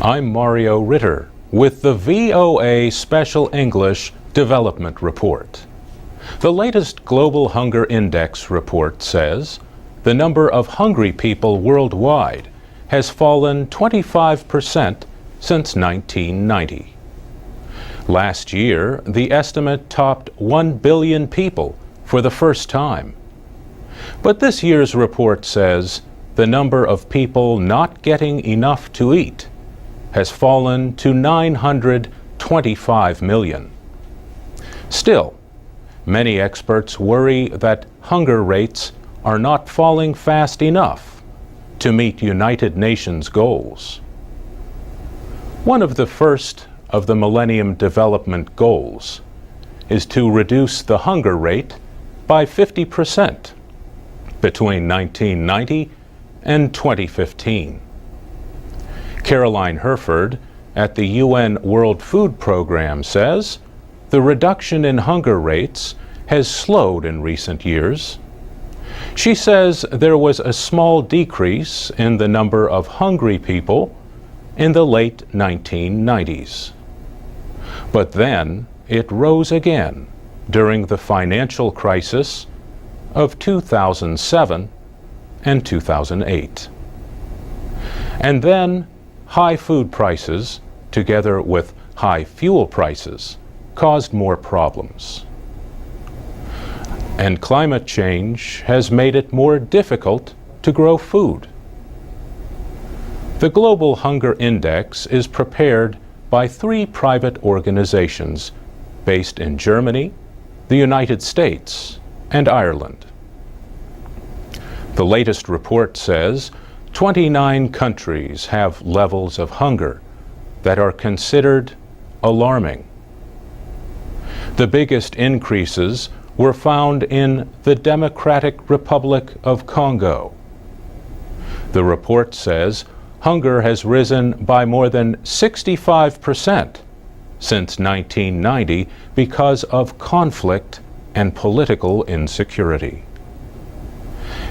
I'm Mario Ritter with the VOA Special English Development Report. The latest Global Hunger Index report says the number of hungry people worldwide has fallen 25% since 1990. Last year, the estimate topped 1 billion people for the first time. But this year's report says the number of people not getting enough to eat has fallen to 925 million. Still, many experts worry that hunger rates are not falling fast enough to meet United Nations goals. One of the first of the Millennium Development Goals is to reduce the hunger rate by 50% between 1990 and 2015. Caroline Herford at the UN World Food Program says the reduction in hunger rates has slowed in recent years. She says there was a small decrease in the number of hungry people in the late 1990s. But then it rose again during the financial crisis of 2007 and 2008. And then high food prices, together with high fuel prices, caused more problems. And climate change has made it more difficult to grow food. The Global Hunger Index is prepared by 3 private organizations based in Germany, the United States, and Ireland. The latest report says 29 countries have levels of hunger that are considered alarming. The biggest increases were found in the Democratic Republic of Congo. The report says hunger has risen by more than 65% since 1990 because of conflict and political insecurity.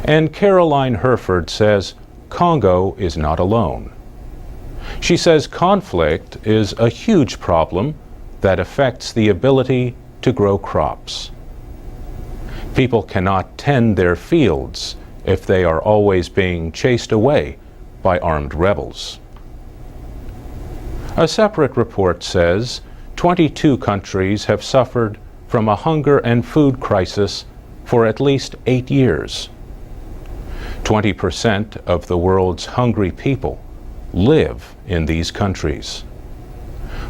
And Caroline Herford says Congo is not alone. She says conflict is a huge problem that affects the ability to grow crops. People cannot tend their fields if they are always being chased away by armed rebels. A separate report says 22 countries have suffered from a hunger and food crisis for at least 8 years. 20% of the world's hungry people live in these countries,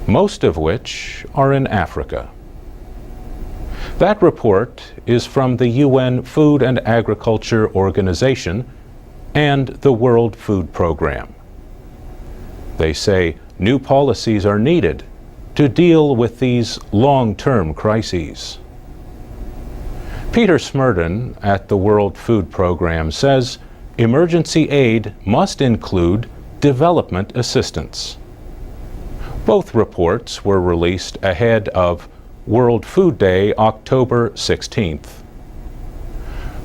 most of which are in Africa. That report is from the UN Food and Agriculture Organization and the World Food Program. They say new policies are needed to deal with these long-term crises. Peter Smerdon at the World Food Program says emergency aid must include development assistance. Both reports were released ahead of World Food Day, October 16th.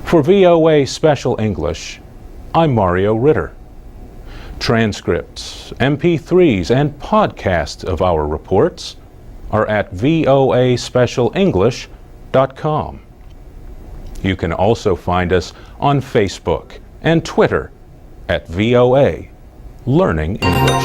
For VOA Special English, I'm Mario Ritter. Transcripts, MP3s, and podcasts of our reports are at voaspecialenglish.com. You can also find us on Facebook and Twitter at VOA Learning English.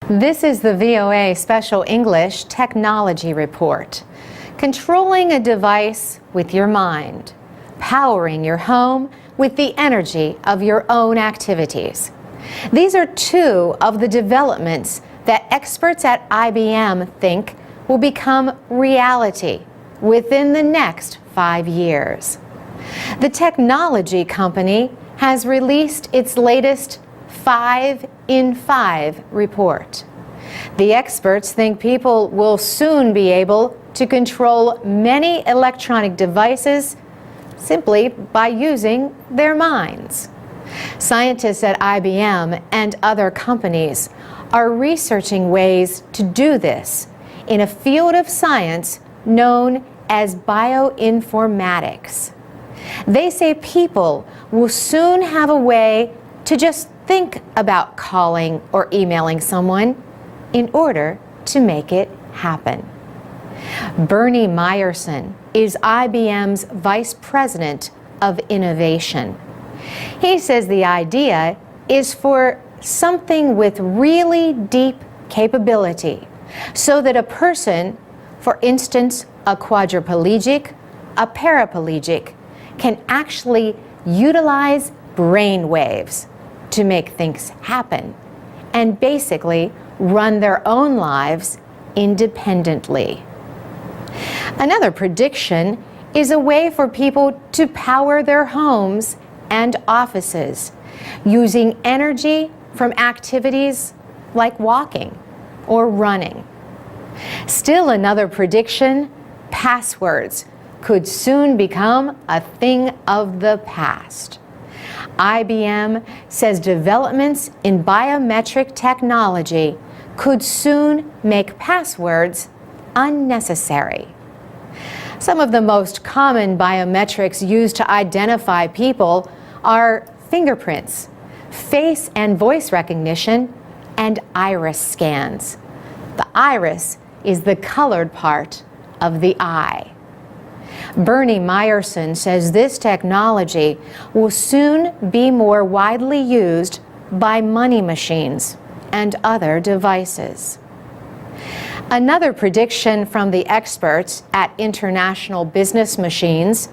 This is the VOA Special English Technology Report. Controlling a device with your mind. Powering your home with the energy of your own activities. These are 2 of the developments that experts at IBM think will become reality within the next 5 years. The technology company has released its latest 5 in 5 report. The experts think people will soon be able to control many electronic devices simply by using their minds. Scientists at IBM and other companies are researching ways to do this in a field of science known as bioinformatics. They say people will soon have a way to just think about calling or emailing someone in order to make it happen. Bernie Meyerson is IBM's Vice President of Innovation. He says the idea is for something with really deep capability, so that a person, for instance, a quadriplegic, a paraplegic, can actually utilize brain waves to make things happen and basically run their own lives independently. Another prediction is a way for people to power their homes and offices using energy from activities like walking or running. Still another prediction, passwords could soon become a thing of the past. IBM says developments in biometric technology could soon make passwords unnecessary. Some of the most common biometrics used to identify people are fingerprints, face and voice recognition, and iris scans. The iris is the colored part of the eye. Bernie Meyerson says this technology will soon be more widely used by money machines and other devices. Another prediction from the experts at International Business Machines: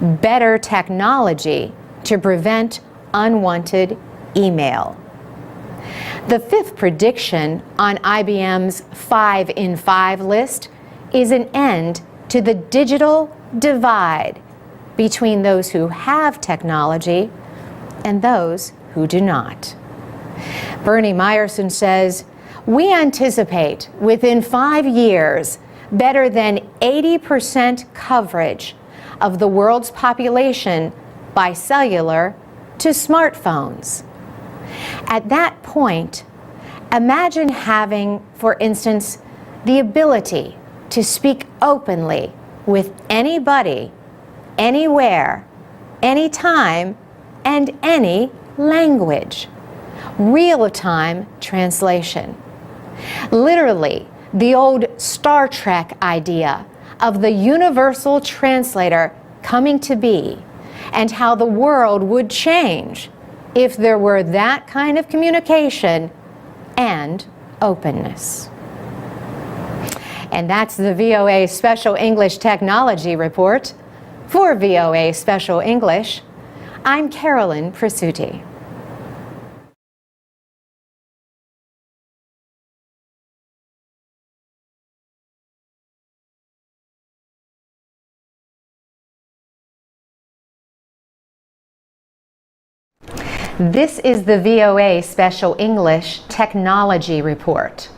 better technology to prevent unwanted email. The fifth prediction on IBM's 5 in 5 list is an end to the digital divide between those who have technology and those who do not. Bernie Meyerson says, we anticipate within 5 years better than 80% coverage of the world's population by cellular to smartphones. At that point, imagine having, for instance, the ability to speak openly with anybody, anywhere, anytime, and any language. Real-time translation. Literally, the old Star Trek idea of the universal translator coming to be, and how the world would change if there were that kind of communication and openness. And that's the VOA Special English Technology Report. For VOA Special English, I'm Carolyn Presutti. This is the VOA Special English Technology Report.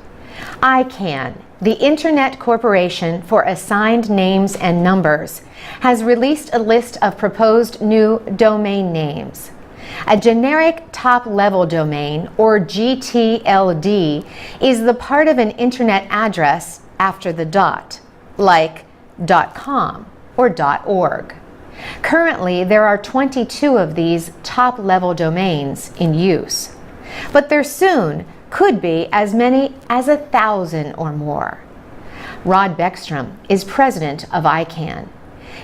ICANN, the Internet Corporation for Assigned Names and Numbers, has released a list of proposed new domain names. A generic top-level domain, or GTLD, is the part of an Internet address after the dot, like .com or .org. Currently, there are 22 of these top-level domains in use, but there soon could be as many as 1,000 or more. Rod Beckstrom is president of ICANN.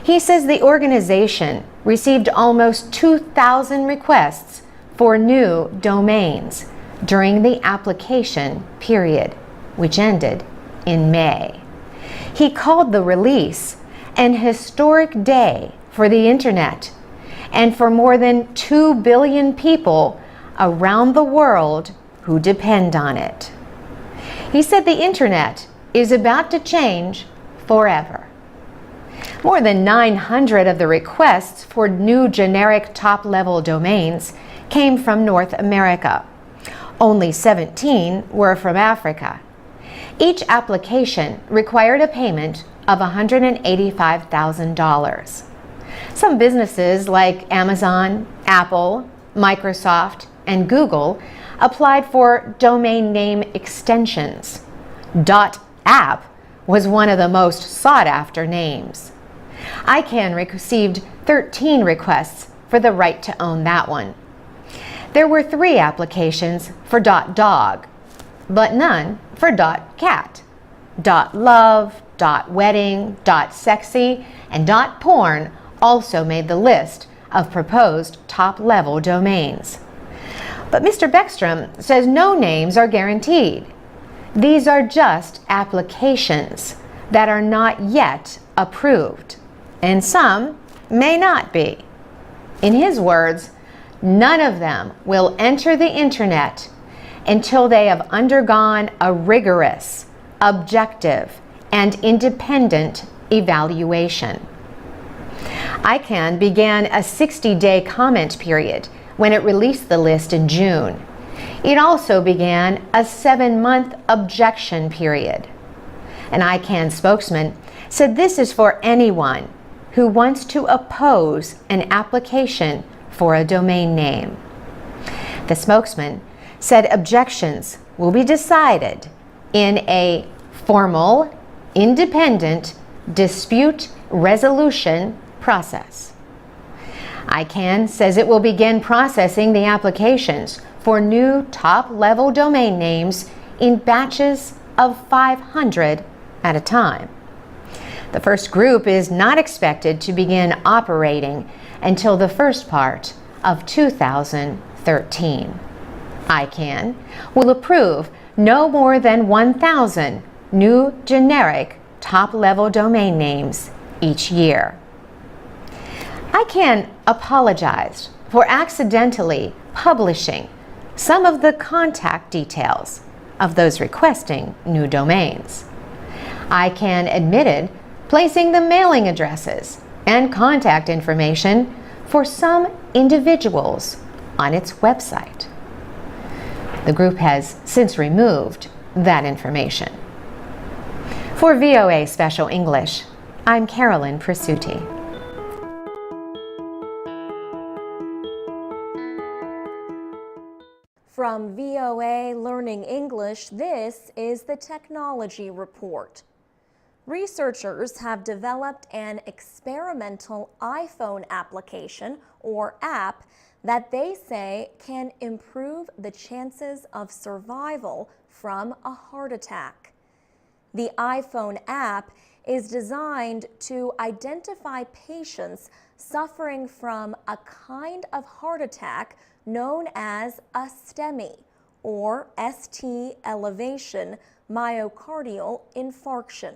He says the organization received almost 2,000 requests for new domains during the application period, which ended in May. He called the release an historic day for the Internet and for more than 2 billion people around the world who depend on it. He said the Internet is about to change forever. More than 900 of the requests for new generic top-level domains came from North America. Only 17 were from Africa. Each application required a payment of $185,000. Some businesses like Amazon, Apple, Microsoft, and Google applied for domain name extensions. .app was one of the most sought-after names. ICANN received 13 requests for the right to own that one. There were 3 applications for .dog, but none for .cat. .love, .wedding, .sexy, and .porn also made the list of proposed top-level domains. But Mr. Beckstrom says no names are guaranteed. These are just applications that are not yet approved, and some may not be. In his words, none of them will enter the internet until they have undergone a rigorous, objective, and independent evaluation. ICANN began a 60-day comment period when it released the list in June. It also began a 7-month objection period. An ICANN spokesman said this is for anyone who wants to oppose an application for a domain name. The spokesman said objections will be decided in a formal, independent dispute resolution process. ICANN says it will begin processing the applications for new top-level domain names in batches of 500 at a time. The first group is not expected to begin operating until the first part of 2013. ICANN will approve no more than 1,000 new generic top-level domain names each year. ICANN apologized for accidentally publishing some of the contact details of those requesting new domains. ICANN admitted placing the mailing addresses and contact information for some individuals on its website. The group has since removed that information. For VOA Special English, I'm Carolyn Presutti. From VOA Learning English, this is the Technology Report. Researchers have developed an experimental iPhone application or app that they say can improve the chances of survival from a heart attack. The iPhone app is designed to identify patients suffering from a kind of heart attack known as a STEMI, or ST elevation myocardial infarction.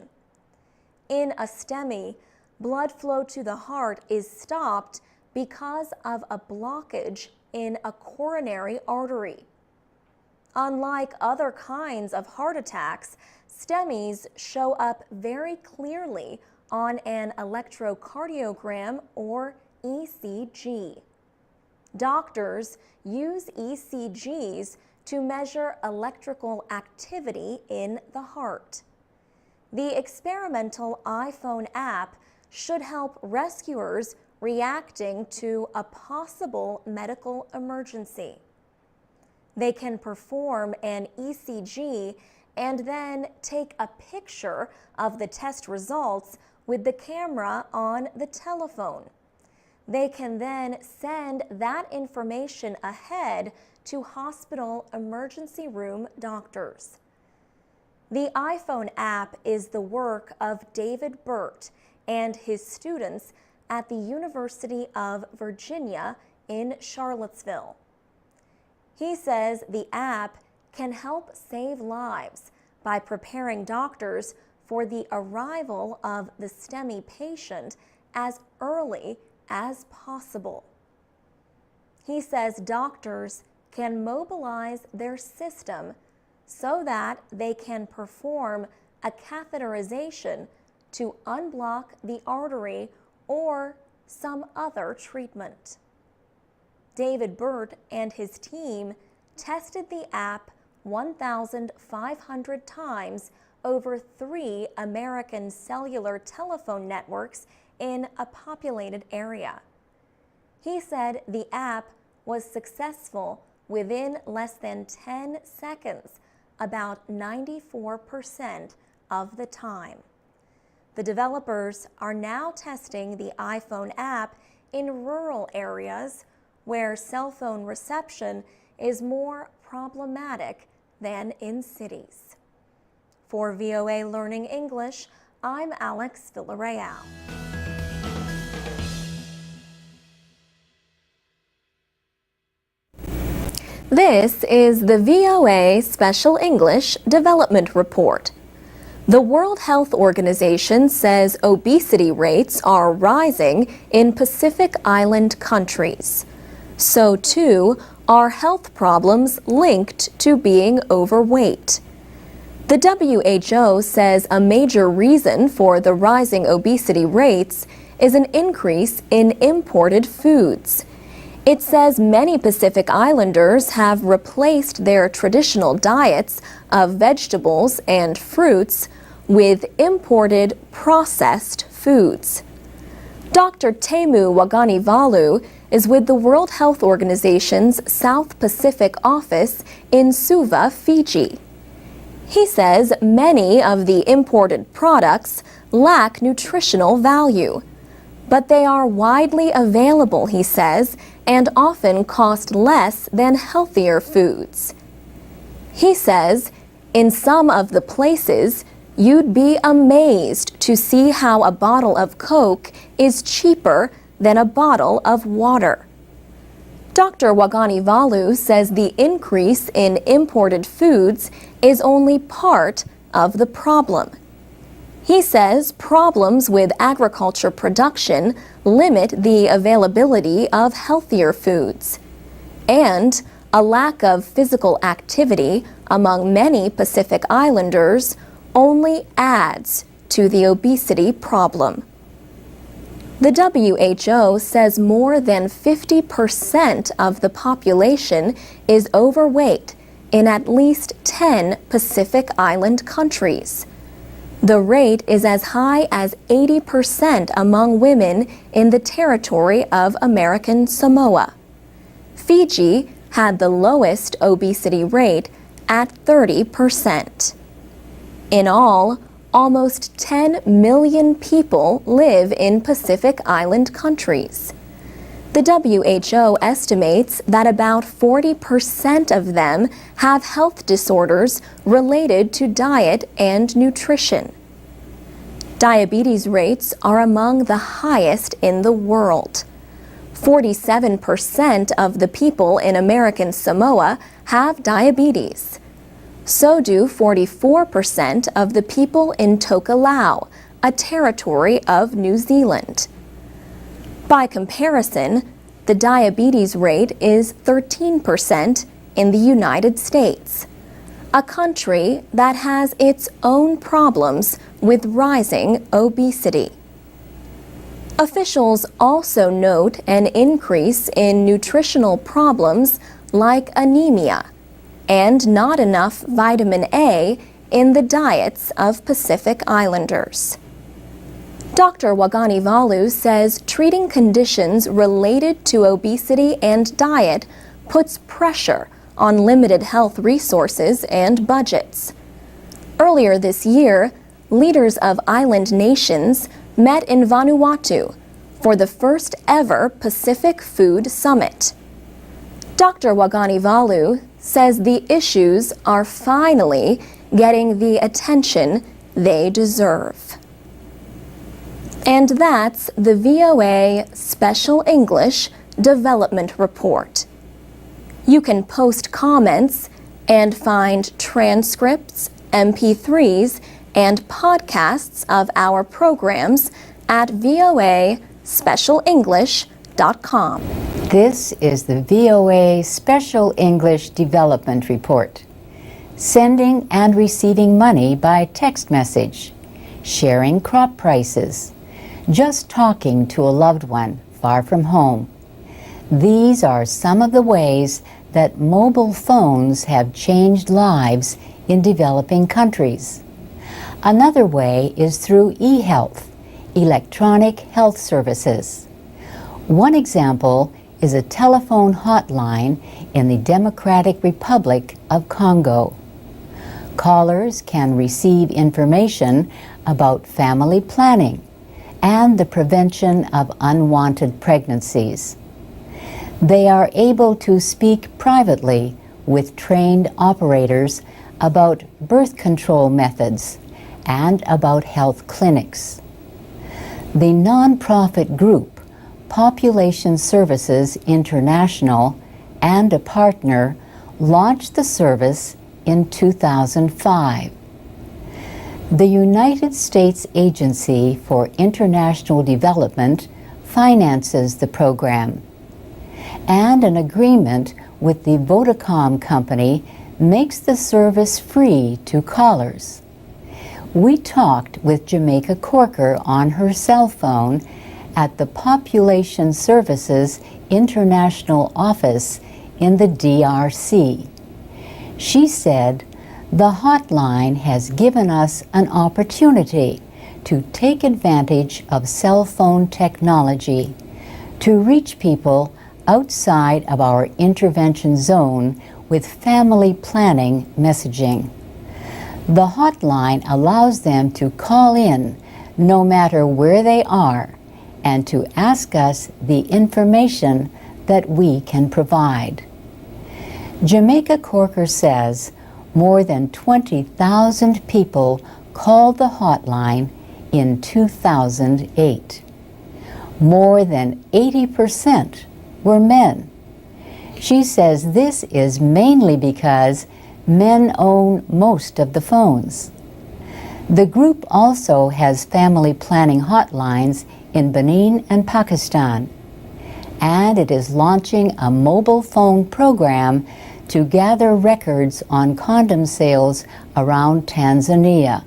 In a STEMI, blood flow to the heart is stopped because of a blockage in a coronary artery. Unlike other kinds of heart attacks, STEMIs show up very clearly on an electrocardiogram or ECG. Doctors use ECGs to measure electrical activity in the heart. The experimental iPhone app should help rescuers reacting to a possible medical emergency. They can perform an ECG and then take a picture of the test results with the camera on the telephone. They can then send that information ahead to hospital emergency room doctors. The iPhone app is the work of David Burt and his students at the University of Virginia in Charlottesville. He says the app can help save lives by preparing doctors for the arrival of the STEMI patient as early as possible. He says doctors can mobilize their system so that they can perform a catheterization to unblock the artery or some other treatment. David Burt and his team tested the app 1,500 times over 3 American cellular telephone networks in a populated area. He said the app was successful within less than 10 seconds, about 94% of the time. The developers are now testing the iPhone app in rural areas where cell phone reception is more problematic than in cities. For VOA Learning English, I'm Alex Villarreal. This is the VOA Special English Development Report. The World Health Organization says obesity rates are rising in Pacific Island countries. So too are health problems linked to being overweight. The WHO says a major reason for the rising obesity rates is an increase in imported foods. It says many Pacific Islanders have replaced their traditional diets of vegetables and fruits with imported processed foods. Dr. Teemu Waganivalu is with the World Health Organization's South Pacific office in Suva, Fiji. He says many of the imported products lack nutritional value, but they are widely available, he says, and often cost less than healthier foods. He says, in some of the places, you'd be amazed to see how a bottle of Coke is cheaper than a bottle of water. Dr. Waganivalu says the increase in imported foods is only part of the problem. He says problems with agriculture production limit the availability of healthier foods, and a lack of physical activity among many Pacific Islanders only adds to the obesity problem. The WHO says more than 50% of the population is overweight in at least 10 Pacific Island countries. The rate is as high as 80% among women in the territory of American Samoa. Fiji had the lowest obesity rate at 30%. In all, almost 10 million people live in Pacific Island countries. The WHO estimates that about 40% of them have health disorders related to diet and nutrition. Diabetes rates are among the highest in the world. 47% of the people in American Samoa have diabetes. So do 44% of the people in Tokelau, a territory of New Zealand. By comparison, the diabetes rate is 13% in the United States, a country that has its own problems with rising obesity. Officials also note an increase in nutritional problems like anemia and not enough vitamin A in the diets of Pacific Islanders. Dr. Waganivalu says treating conditions related to obesity and diet puts pressure on limited health resources and budgets. Earlier this year, leaders of island nations met in Vanuatu for the first ever Pacific Food Summit. Dr. Waganivalu says the issues are finally getting the attention they deserve. And that's the VOA Special English Development Report. You can post comments and find transcripts, MP3s, and podcasts of our programs at voaspecialenglish.com. This is the VOA Special English Development Report. Sending and receiving money by text message, sharing crop prices, just talking to a loved one far from home. These are some of the ways that mobile phones have changed lives in developing countries. Another way is through e-health, electronic health services. One example is a telephone hotline in the Democratic Republic of Congo. Callers can receive information about family planning and the prevention of unwanted pregnancies. They are able to speak privately with trained operators about birth control methods and about health clinics. The nonprofit group Population Services International and a partner launched the service in 2005. The United States Agency for International Development finances the program, and an agreement with the Vodacom company makes the service free to callers. We talked with Jamaica Corker on her cell phone at the Population Services International office in the DRC. She said, "The hotline has given us an opportunity to take advantage of cell phone technology to reach people outside of our intervention zone with family planning messaging. The hotline allows them to call in no matter where they are and to ask us the information that we can provide." Jamaica Corker says more than 20,000 people called the hotline in 2008. More than 80% were men. She says this is mainly because men own most of the phones. The group also has family planning hotlines in Benin and Pakistan, and it is launching a mobile phone program to gather records on condom sales around Tanzania.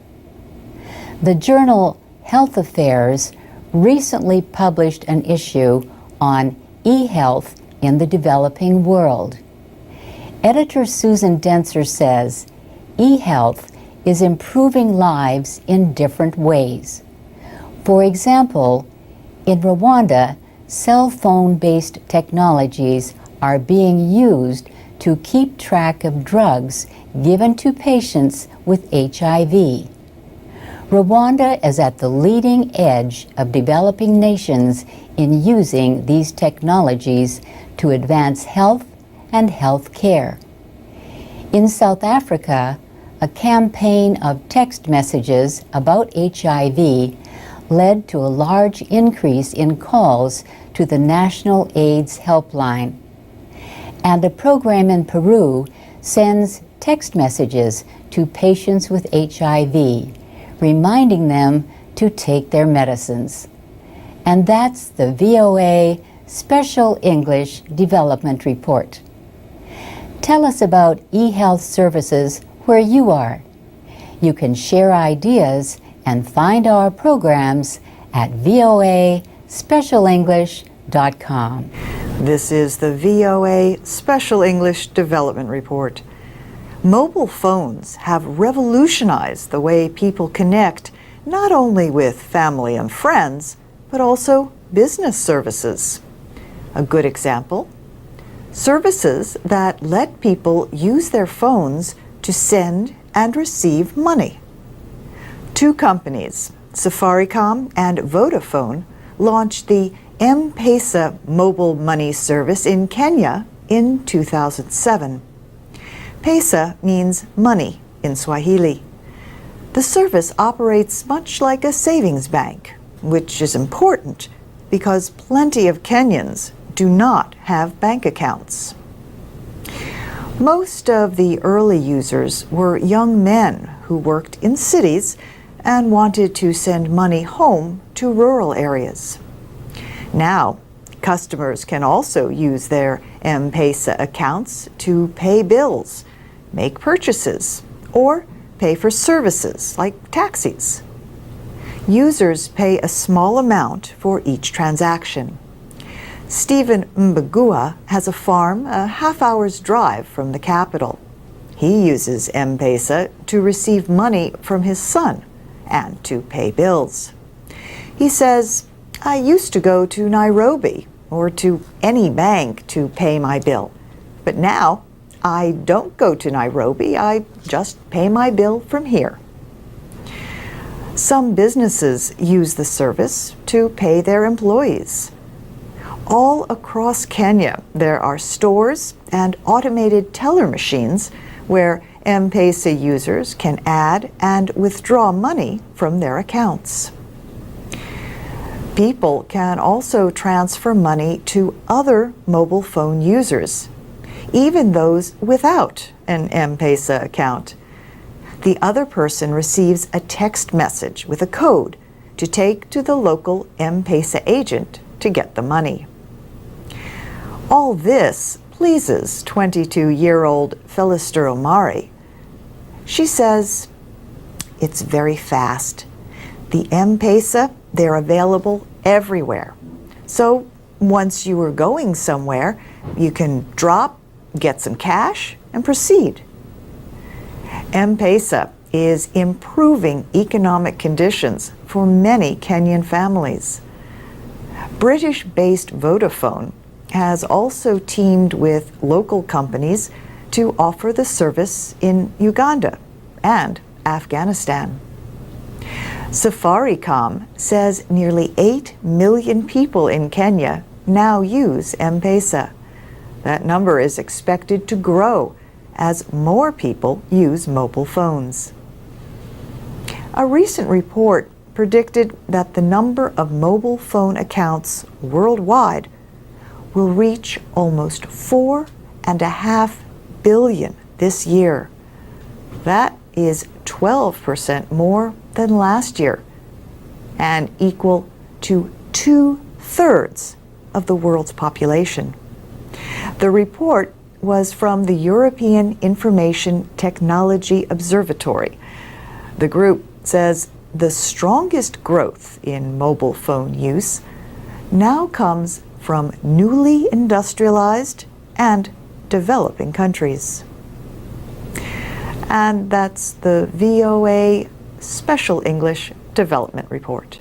The journal Health Affairs recently published an issue on e-health in the developing world. Editor Susan Dentzer says, e-health is improving lives in different ways. For example, in Rwanda, cell phone-based technologies are being used to keep track of drugs given to patients with HIV. Rwanda is at the leading edge of developing nations in using these technologies to advance health and health care. In South Africa, a campaign of text messages about HIV led to a large increase in calls to the National AIDS Helpline. And a program in Peru sends text messages to patients with HIV, reminding them to take their medicines. And that's the VOA Special English Development Report. Tell us about e-health services where you are. You can share ideas and find our programs at voaspecialenglish.com. This is the VOA Special English Development Report. Mobile phones have revolutionized the way people connect, not only with family and friends, but also business services. A good example, services that let people use their phones to send and receive money. Two companies, Safaricom and Vodafone, launched the M-Pesa mobile money service in Kenya in 2007. Pesa means money in Swahili. The service operates much like a savings bank, which is important because plenty of Kenyans do not have bank accounts. Most of the early users were young men who worked in cities and wanted to send money home to rural areas. Now, customers can also use their M-Pesa accounts to pay bills, make purchases, or pay for services like taxis. Users pay a small amount for each transaction. Stephen Mbagua has a farm a half-hour's drive from the capital. He uses M-Pesa to receive money from his son and to pay bills. He says, "I used to go to Nairobi or to any bank to pay my bill, but now I don't go to Nairobi, I just pay my bill from here." Some businesses use the service to pay their employees. All across Kenya, there are stores and automated teller machines where M-Pesa users can add and withdraw money from their accounts. People can also transfer money to other mobile phone users, even those without an M-Pesa account. The other person receives a text message with a code to take to the local M-Pesa agent to get the money. All this pleases 22-year-old Philister Omari. She says, "It's very fast. The M-Pesa, they're available everywhere. So once you are going somewhere, you can drop, get some cash, and proceed." M-Pesa is improving economic conditions for many Kenyan families. British-based Vodafone has also teamed with local companies to offer the service in Uganda and Afghanistan. Safaricom says nearly 8 million people in Kenya now use M-Pesa. That number is expected to grow as more people use mobile phones. A recent report predicted that the number of mobile phone accounts worldwide will reach almost 4.5 billion this year. That is 12% more than last year and equal to 2/3 of the world's population. The report was from the European Information Technology Observatory. The group says the strongest growth in mobile phone use now comes from newly industrialized and developing countries. And that's the VOA Special English Development Report.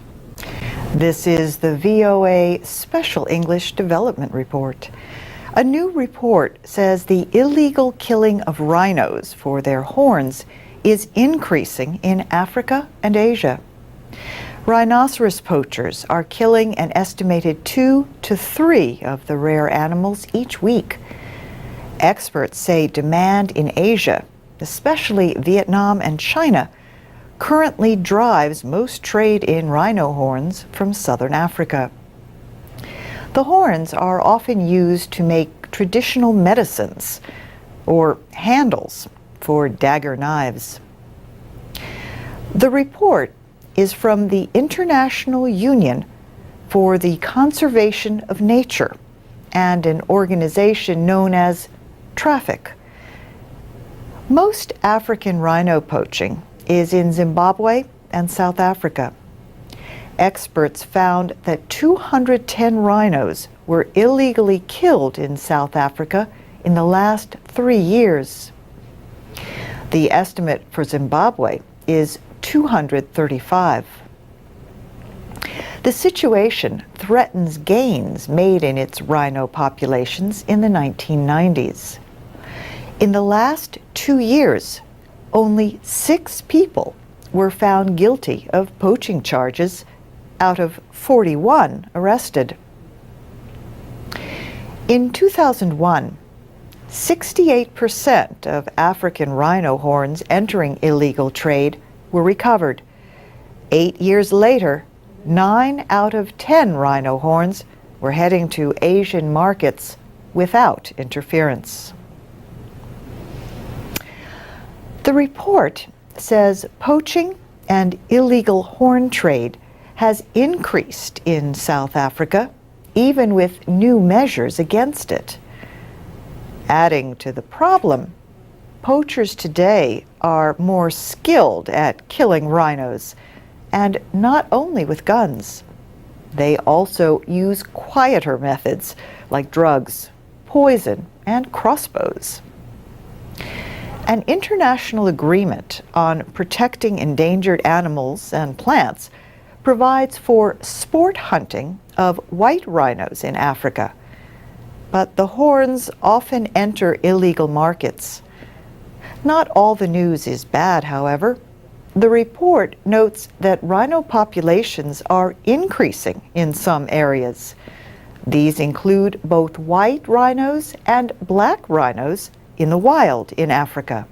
This is the VOA Special English Development Report. A new report says the illegal killing of rhinos for their horns is increasing in Africa and Asia. Rhinoceros poachers are killing an estimated 2 to 3 of the rare animals each week. Experts say demand in Asia, especially Vietnam and China, currently drives most trade in rhino horns from southern Africa. The horns are often used to make traditional medicines or handles for dagger knives. The report is from the International Union for the Conservation of Nature and an organization known as Traffic. Most African rhino poaching is in Zimbabwe and South Africa. Experts found that 210 rhinos were illegally killed in South Africa in the last 3 years. The estimate for Zimbabwe is 235. The situation threatens gains made in its rhino populations in the 1990s. In the last 2 years, only 6 people were found guilty of poaching charges out of 41 arrested. In 2001, 68% of African rhino horns entering illegal trade were recovered. 8 years later, 9 out of 10 rhino horns were heading to Asian markets without interference. The report says poaching and illegal horn trade has increased in South Africa, even with new measures against it. Adding to the problem, poachers today are more skilled at killing rhinos, and not only with guns. They also use quieter methods like drugs, poison, and crossbows. An international agreement on protecting endangered animals and plants provides for sport hunting of white rhinos in Africa, but the horns often enter illegal markets. Not all the news is bad, however. The report notes that rhino populations are increasing in some areas. These include both white rhinos and black rhinos in the wild in Africa.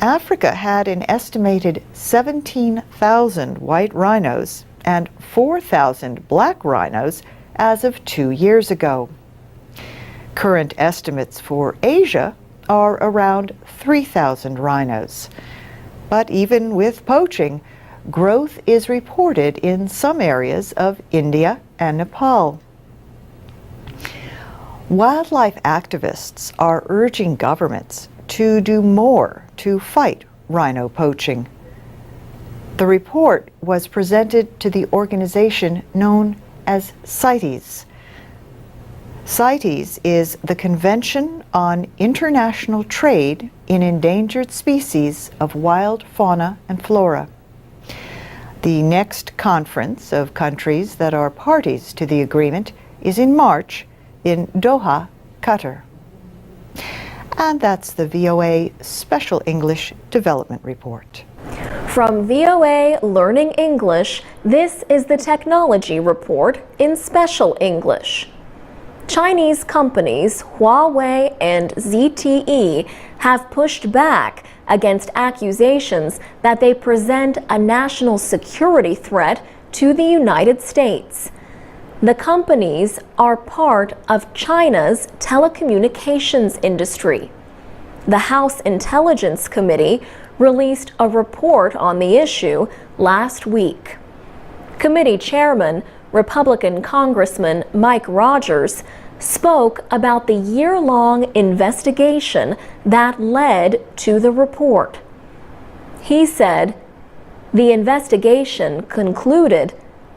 Africa had an estimated 17,000 white rhinos and 4,000 black rhinos as of 2 years ago. Current estimates for Asia are around 3,000 rhinos. But even with poaching, growth is reported in some areas of India and Nepal. Wildlife activists are urging governments to do more to fight rhino poaching. The report was presented to the organization known as CITES. CITES is the Convention on International Trade in Endangered Species of Wild Fauna and Flora. The next conference of countries that are parties to the agreement is in March in Doha, Qatar. And that's the VOA Special English Development Report. From VOA Learning English, this is the Technology Report in Special English. Chinese companies Huawei and ZTE have pushed back against accusations that they present a national security threat to the United States. The companies are part of China's telecommunications industry. The House Intelligence Committee released a report on the issue last week. Committee Chairman, Republican Congressman Mike Rogers, spoke about the year-long investigation that led to the report. He said, the investigation concluded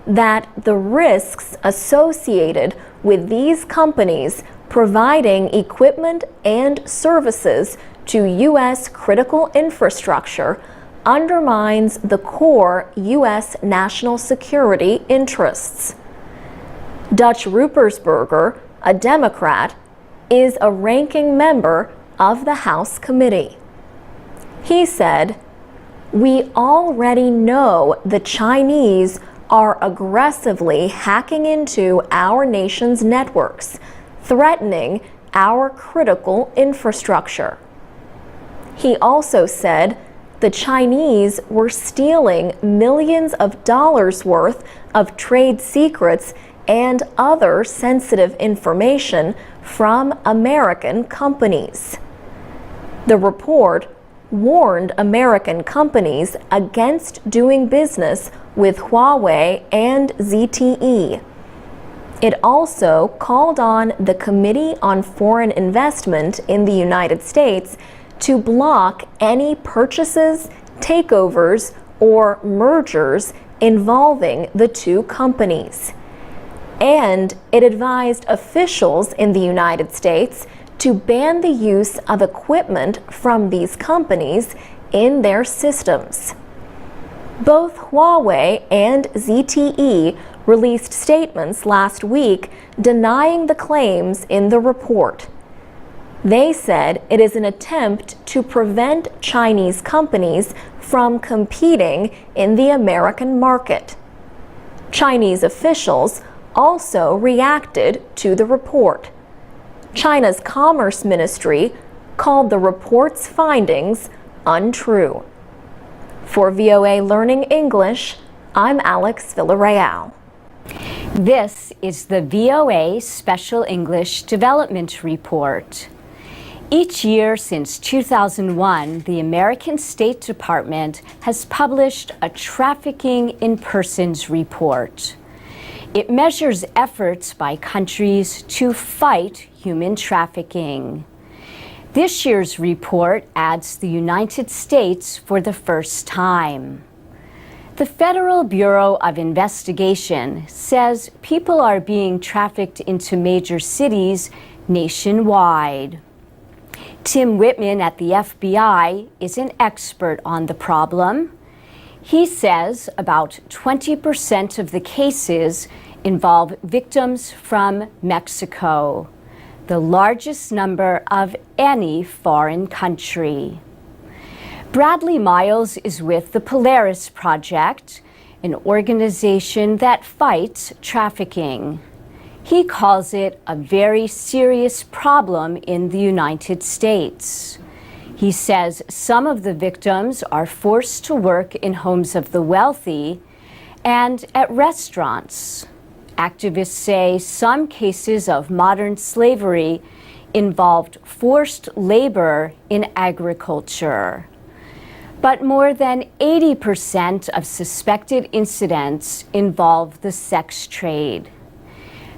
that the risks associated with these companies providing equipment and services to U.S. critical infrastructure undermines the core U.S. national security interests. Dutch Ruppersberger, a Democrat, is a ranking member of the House committee. He said, "We already know the Chinese are aggressively hacking into our nation's networks, threatening our critical infrastructure." He also said the Chinese were stealing millions of dollars worth of trade secrets and other sensitive information from American companies. The report warned American companies against doing business with Huawei and ZTE. It also called on the Committee on Foreign Investment in the United States to block any purchases, takeovers, or mergers involving the two companies. And it advised officials in the United States to ban the use of equipment from these companies in their systems. Both Huawei and ZTE released statements last week denying the claims in the report. They said it is an attempt to prevent Chinese companies from competing in the American market. Chinese officials also reacted to the report. China's Commerce Ministry called the report's findings untrue. For VOA Learning English, I'm Alex Villarreal. This is the VOA Special English Development Report. Each year since 2001, the American State Department has published a Trafficking in Persons report. It measures efforts by countries to fight human trafficking. This year's report adds the United States for the first time. The Federal Bureau of Investigation says people are being trafficked into major cities nationwide. Tim Whitman at the FBI is an expert on the problem. He says about 20% of the cases involve victims from Mexico, the largest number of any foreign country. Bradley Miles is with the Polaris Project, an organization that fights trafficking. He calls it a very serious problem in the United States. He says some of the victims are forced to work in homes of the wealthy and at restaurants. Activists say some cases of modern slavery involved forced labor in agriculture. But more than 80% of suspected incidents involve the sex trade.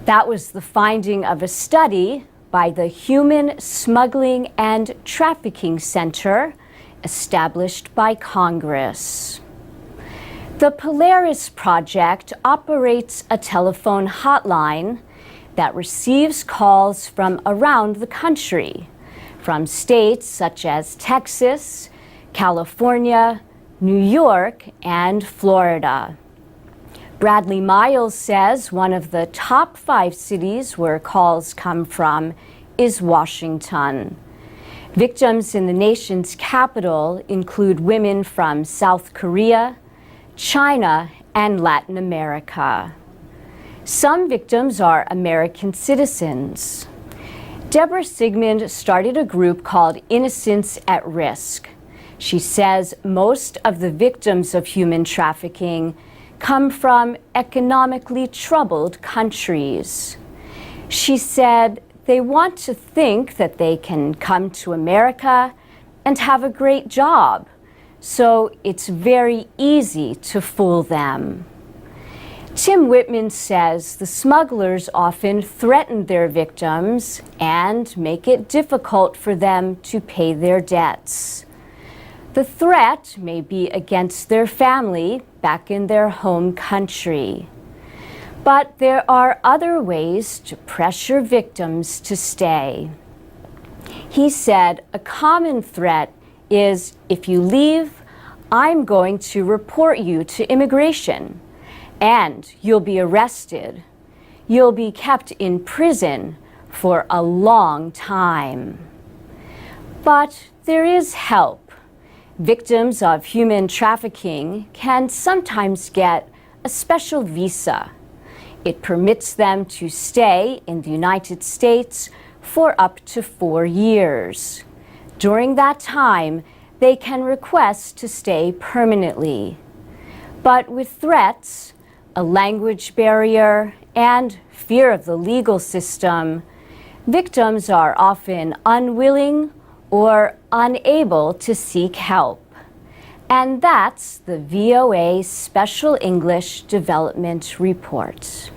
That was the finding of a study by the Human Smuggling and Trafficking Center, established by Congress. The Polaris Project operates a telephone hotline that receives calls from around the country, from states such as Texas, California, New York, and Florida. Bradley Miles says one of the top 5 cities where calls come from is Washington. Victims in the nation's capital include women from South Korea, China, and Latin America. Some victims are American citizens. Deborah Sigmund started a group called Innocence at Risk. She says most of the victims of human trafficking come from economically troubled countries. She said they want to think that they can come to America and have a great job, so it's very easy to fool them. Tim Whitman says the smugglers often threaten their victims and make it difficult for them to pay their debts. The threat may be against their family back in their home country. But there are other ways to pressure victims to stay. He said a common threat is, if you leave, I'm going to report you to immigration, and you'll be arrested. You'll be kept in prison for a long time. But there is help. Victims of human trafficking can sometimes get a special visa. It permits them to stay in the United States for up to 4 years. During that time, they can request to stay permanently. But with threats, a language barrier, and fear of the legal system, victims are often unwilling or unable to seek help. And that's the VOA Special English Development Report.